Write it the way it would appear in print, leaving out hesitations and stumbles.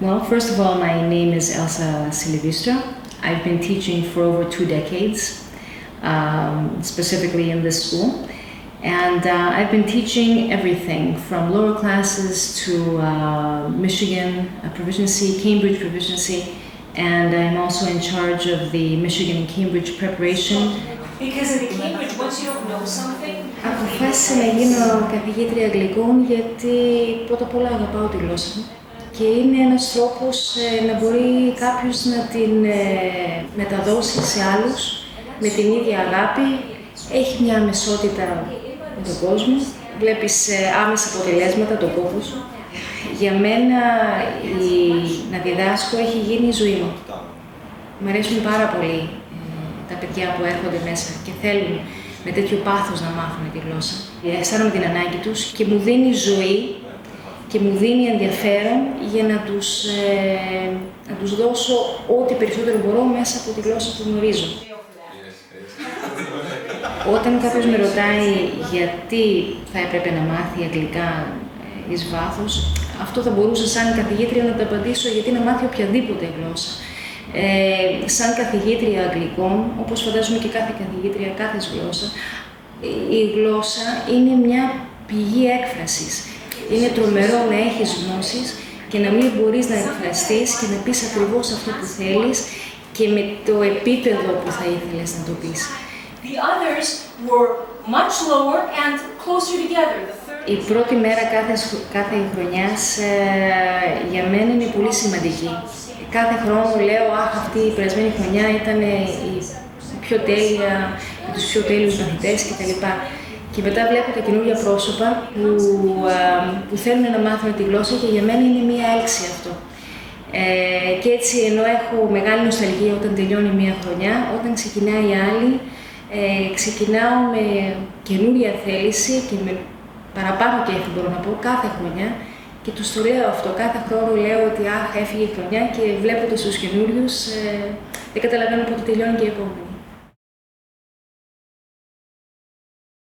Well, first of all, my name is Elsa Silivistra. I've been teaching for over 2 decades, specifically in this school. And I've been teaching everything from lower classes to Michigan proficiency, Cambridge proficiency, and I'm also in charge of the Michigan and Cambridge preparation. Because in Cambridge, once you don't know something... Αποφάσισα να γίνω καθηγήτρια αγγλικών γιατί πρώτα απ' όλα αγαπάω τη γλώσσα μου και είναι ένας τρόπος να μπορεί κάποιος να την μεταδώσει σε άλλους με την ίδια αγάπη. Έχει μια αμεσότητα με τον κόσμο, βλέπεις άμεσα αποτελέσματα, τον κόπο σου. Για μένα να διδάσκω έχει γίνει η ζωή μου. Μ' αρέσουν πάρα πολύ τα παιδιά που έρχονται μέσα και θέλουν με τέτοιο πάθος να μάθουν τη γλώσσα. Αισθάνομαι την ανάγκη τους και μου δίνει ζωή και μου δίνει ενδιαφέρον για να τους δώσω ό,τι περισσότερο μπορώ μέσα από τη γλώσσα που γνωρίζω. Όταν κάποιος με ρωτάει γιατί θα έπρεπε να μάθει αγγλικά εις βάθος, αυτό θα μπορούσα σαν καθηγήτρια να το απαντήσω γιατί να μάθει οποιαδήποτε γλώσσα. Σαν καθηγήτρια αγγλικών, όπως φαντάζομαι και κάθε καθηγήτρια κάθε γλώσσα, η γλώσσα είναι μια πηγή έκφρασης. Είναι τρομερό να έχεις γνώσεις και να μην μπορείς να εκφραστείς και να πεις ακριβώς αυτό που θέλεις και με το επίπεδο που θα ήθελες να το πεις. The others were much lower and closer together. Η πρώτη μέρα κάθε χρονιάς για μένα είναι πολύ σημαντική. Κάθε χρόνο λέω, αχ, αυτή η περασμένη χρονιά ήταν η πιο τέλεια, με τους πιο τέλειους μαθητές κτλ. Και μετά βλέπω τα καινούργια πρόσωπα που θέλουν να μάθουν τη γλώσσα και για μένα είναι μία έλξη αυτό. Και έτσι, ενώ έχω μεγάλη νοσταλγία όταν τελειώνει μία χρονιά, όταν ξεκινάει η άλλη, ξεκινάω με καινούρια θέληση και με παραπάνω κέφι, μπορώ να πω, κάθε χρονιά. Και τους το λέω αυτό, κάθε χρόνο λέω ότι αχ, έφυγε η χρονιά και βλέποντας τους καινούριους, δεν καταλαβαίνω πότε τελειώνει και η επόμενη.